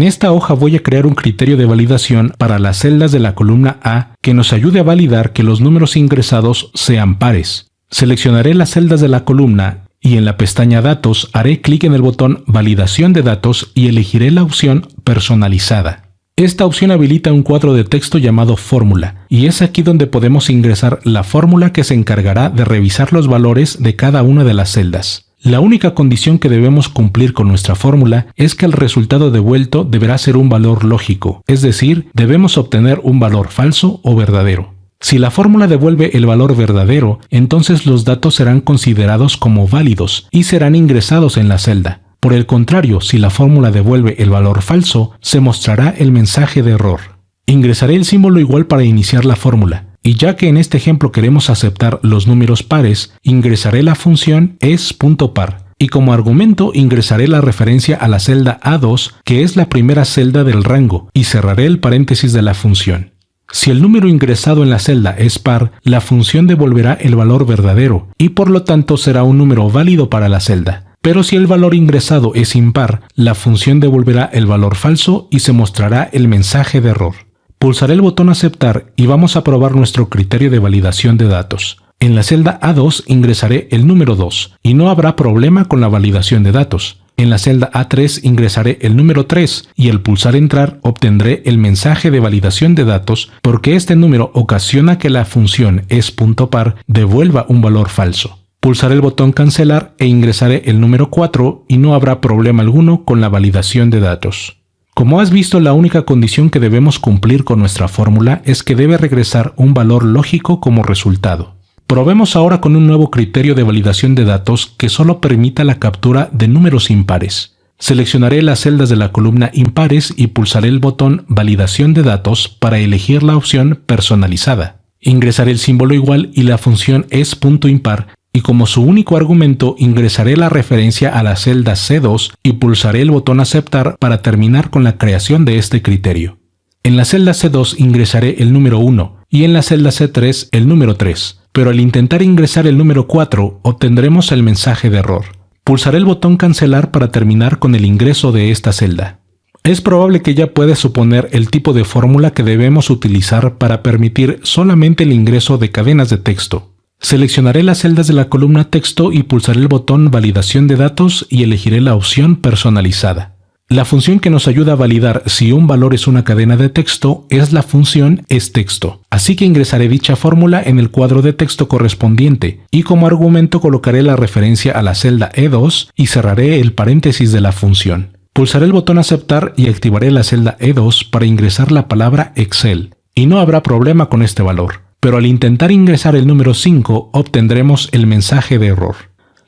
En esta hoja voy a crear un criterio de validación para las celdas de la columna A que nos ayude a validar que los números ingresados sean pares. Seleccionaré las celdas de la columna y en la pestaña Datos haré clic en el botón Validación de datos y elegiré la opción Personalizada. Esta opción habilita un cuadro de texto llamado Fórmula y es aquí donde podemos ingresar la fórmula que se encargará de revisar los valores de cada una de las celdas. La única condición que debemos cumplir con nuestra fórmula es que el resultado devuelto deberá ser un valor lógico, es decir, debemos obtener un valor falso o verdadero. Si la fórmula devuelve el valor verdadero, entonces los datos serán considerados como válidos y serán ingresados en la celda. Por el contrario, si la fórmula devuelve el valor falso, se mostrará el mensaje de error. Ingresaré el símbolo igual para iniciar la fórmula. Y ya que en este ejemplo queremos aceptar los números pares, ingresaré la función es.par y como argumento ingresaré la referencia a la celda A2, que es la primera celda del rango, y cerraré el paréntesis de la función. Si el número ingresado en la celda es par, la función devolverá el valor verdadero y por lo tanto será un número válido para la celda. Pero si el valor ingresado es impar, la función devolverá el valor falso y se mostrará el mensaje de error. Pulsaré el botón Aceptar y vamos a probar nuestro criterio de validación de datos. En la celda A2 ingresaré el número 2 y no habrá problema con la validación de datos. En la celda A3 ingresaré el número 3 y al pulsar Entrar obtendré el mensaje de validación de datos porque este número ocasiona que la función es.par devuelva un valor falso. Pulsaré el botón Cancelar e ingresaré el número 4 y no habrá problema alguno con la validación de datos. Como has visto, la única condición que debemos cumplir con nuestra fórmula es que debe regresar un valor lógico como resultado. Probemos ahora con un nuevo criterio de validación de datos que solo permita la captura de números impares. Seleccionaré las celdas de la columna impares y pulsaré el botón Validación de datos para elegir la opción Personalizada. Ingresaré el símbolo igual y la función es.impar y como su único argumento ingresaré la referencia a la celda C2 y pulsaré el botón Aceptar para terminar con la creación de este criterio. En la celda C2 ingresaré el número 1 y en la celda C3 el número 3, pero al intentar ingresar el número 4 obtendremos el mensaje de error. Pulsaré el botón Cancelar para terminar con el ingreso de esta celda. Es probable que ya puedas suponer el tipo de fórmula que debemos utilizar para permitir solamente el ingreso de cadenas de texto. Seleccionaré las celdas de la columna texto y pulsaré el botón Validación de datos y elegiré la opción Personalizada. La función que nos ayuda a validar si un valor es una cadena de texto es la función esTexto. Así que ingresaré dicha fórmula en el cuadro de texto correspondiente y como argumento colocaré la referencia a la celda E2 y cerraré el paréntesis de la función. Pulsaré el botón Aceptar y activaré la celda E2 para ingresar la palabra Excel. Y no habrá problema con este valor. Pero al intentar ingresar el número 5 obtendremos el mensaje de error.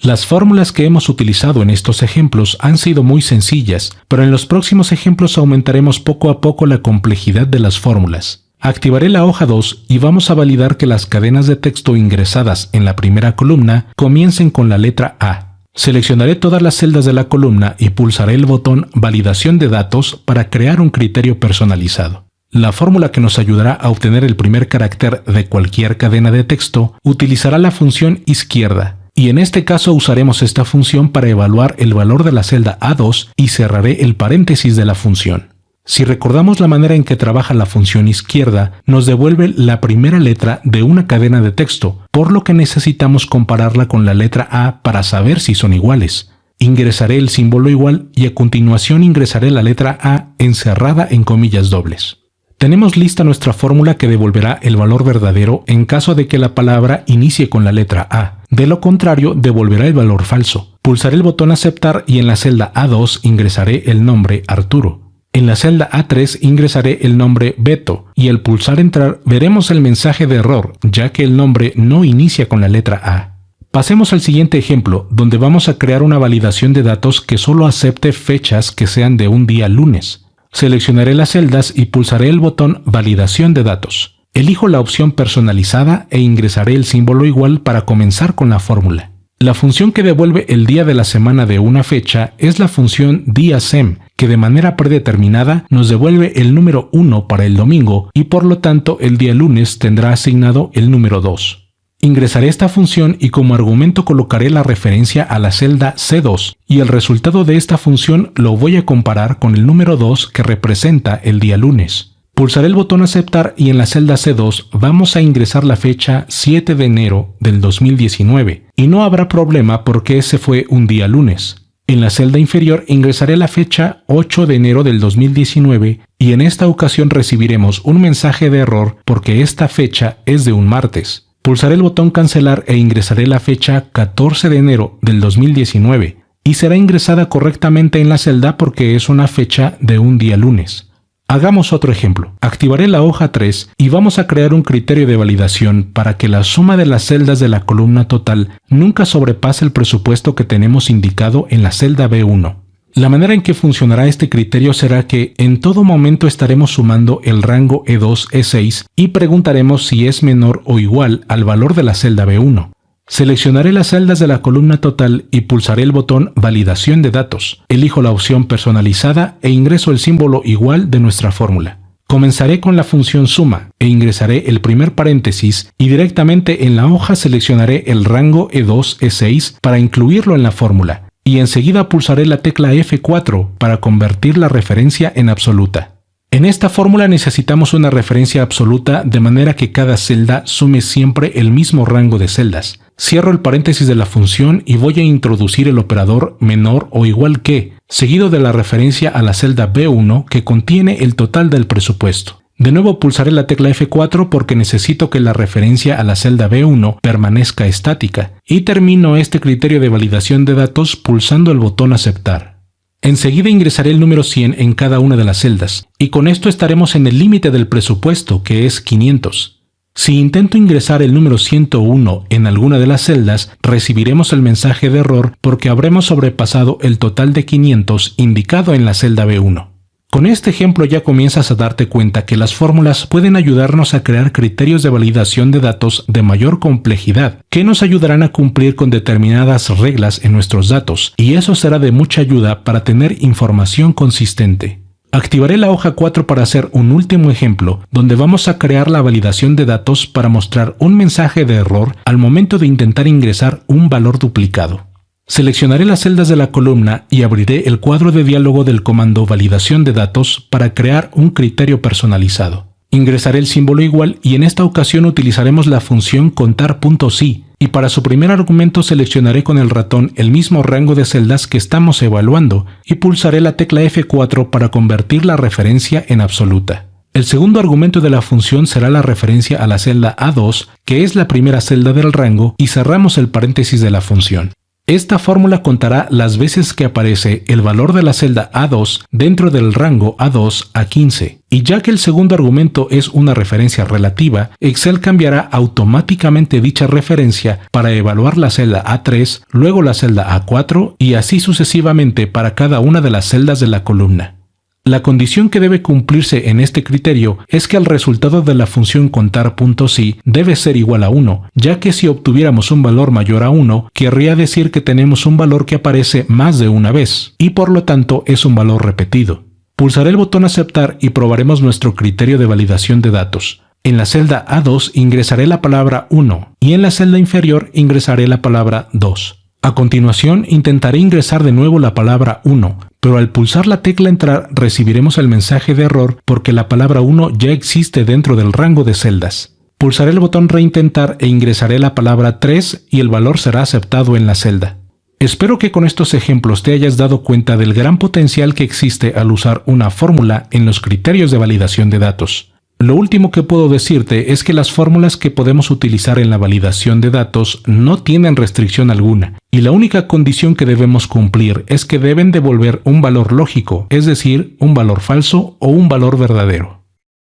Las fórmulas que hemos utilizado en estos ejemplos han sido muy sencillas, pero en los próximos ejemplos aumentaremos poco a poco la complejidad de las fórmulas. Activaré la hoja 2 y vamos a validar que las cadenas de texto ingresadas en la primera columna comiencen con la letra A. Seleccionaré todas las celdas de la columna y pulsaré el botón Validación de datos para crear un criterio personalizado. La fórmula que nos ayudará a obtener el primer carácter de cualquier cadena de texto utilizará la función izquierda, y en este caso usaremos esta función para evaluar el valor de la celda A2 y cerraré el paréntesis de la función. Si recordamos la manera en que trabaja la función izquierda, nos devuelve la primera letra de una cadena de texto, por lo que necesitamos compararla con la letra A para saber si son iguales. Ingresaré el símbolo igual y a continuación ingresaré la letra A encerrada en comillas dobles. Tenemos lista nuestra fórmula que devolverá el valor verdadero en caso de que la palabra inicie con la letra A. De lo contrario, devolverá el valor falso. Pulsaré el botón Aceptar y en la celda A2 ingresaré el nombre Arturo. En la celda A3 ingresaré el nombre Beto y al pulsar Entrar veremos el mensaje de error, ya que el nombre no inicia con la letra A. Pasemos al siguiente ejemplo, donde vamos a crear una validación de datos que solo acepte fechas que sean de un día lunes. Seleccionaré las celdas y pulsaré el botón Validación de datos. Elijo la opción Personalizada e ingresaré el símbolo igual para comenzar con la fórmula. La función que devuelve el día de la semana de una fecha es la función DIASEM, que de manera predeterminada nos devuelve el número 1 para el domingo y por lo tanto el día lunes tendrá asignado el número 2. Ingresaré esta función y como argumento colocaré la referencia a la celda C2 y el resultado de esta función lo voy a comparar con el número 2 que representa el día lunes. Pulsaré el botón aceptar y en la celda C2 vamos a ingresar la fecha 7 de enero del 2019 y no habrá problema porque ese fue un día lunes. En la celda inferior ingresaré la fecha 8 de enero del 2019 y en esta ocasión recibiremos un mensaje de error porque esta fecha es de un martes. Pulsaré el botón cancelar e ingresaré la fecha 14 de enero del 2019 y será ingresada correctamente en la celda porque es una fecha de un día lunes. Hagamos otro ejemplo. Activaré la hoja 3 y vamos a crear un criterio de validación para que la suma de las celdas de la columna total nunca sobrepase el presupuesto que tenemos indicado en la celda B1. La manera en que funcionará este criterio será que en todo momento estaremos sumando el rango E2-E6 y preguntaremos si es menor o igual al valor de la celda B1. Seleccionaré las celdas de la columna total y pulsaré el botón Validación de datos. Elijo la opción personalizada e ingreso el símbolo igual de nuestra fórmula. Comenzaré con la función suma e ingresaré el primer paréntesis y directamente en la hoja seleccionaré el rango E2-E6 para incluirlo en la fórmula y enseguida pulsaré la tecla F4 para convertir la referencia en absoluta. En esta fórmula necesitamos una referencia absoluta de manera que cada celda sume siempre el mismo rango de celdas. Cierro el paréntesis de la función y voy a introducir el operador menor o igual que, seguido de la referencia a la celda B1 que contiene el total del presupuesto. De nuevo pulsaré la tecla F4 porque necesito que la referencia a la celda B1 permanezca estática y termino este criterio de validación de datos pulsando el botón aceptar. Enseguida ingresaré el número 100 en cada una de las celdas, y con esto estaremos en el límite del presupuesto, que es 500. Si intento ingresar el número 101 en alguna de las celdas, recibiremos el mensaje de error porque habremos sobrepasado el total de 500 indicado en la celda B1. Con este ejemplo ya comienzas a darte cuenta que las fórmulas pueden ayudarnos a crear criterios de validación de datos de mayor complejidad, que nos ayudarán a cumplir con determinadas reglas en nuestros datos, y eso será de mucha ayuda para tener información consistente. Activaré la hoja 4 para hacer un último ejemplo, donde vamos a crear la validación de datos para mostrar un mensaje de error al momento de intentar ingresar un valor duplicado. Seleccionaré las celdas de la columna y abriré el cuadro de diálogo del comando validación de datos para crear un criterio personalizado. Ingresaré el símbolo igual y en esta ocasión utilizaremos la función contar.si y para su primer argumento seleccionaré con el ratón el mismo rango de celdas que estamos evaluando y pulsaré la tecla F4 para convertir la referencia en absoluta. El segundo argumento de la función será la referencia a la celda A2, que es la primera celda del rango, y cerramos el paréntesis de la función. Esta fórmula contará las veces que aparece el valor de la celda A2 dentro del rango A2 a 15. Y ya que el segundo argumento es una referencia relativa, Excel cambiará automáticamente dicha referencia para evaluar la celda A3, luego la celda A4 y así sucesivamente para cada una de las celdas de la columna. La condición que debe cumplirse en este criterio es que el resultado de la función contar.si debe ser igual a 1, ya que si obtuviéramos un valor mayor a 1, querría decir que tenemos un valor que aparece más de una vez, y por lo tanto es un valor repetido. Pulsaré el botón aceptar y probaremos nuestro criterio de validación de datos. En la celda A2 ingresaré la palabra 1 y en la celda inferior ingresaré la palabra 2. A continuación intentaré ingresar de nuevo la palabra 1, pero al pulsar la tecla entrar recibiremos el mensaje de error porque la palabra 1 ya existe dentro del rango de celdas. Pulsaré el botón reintentar e ingresaré la palabra 3 y el valor será aceptado en la celda. Espero que con estos ejemplos te hayas dado cuenta del gran potencial que existe al usar una fórmula en los criterios de validación de datos. Lo último que puedo decirte es que las fórmulas que podemos utilizar en la validación de datos no tienen restricción alguna, y la única condición que debemos cumplir es que deben devolver un valor lógico, es decir, un valor falso o un valor verdadero.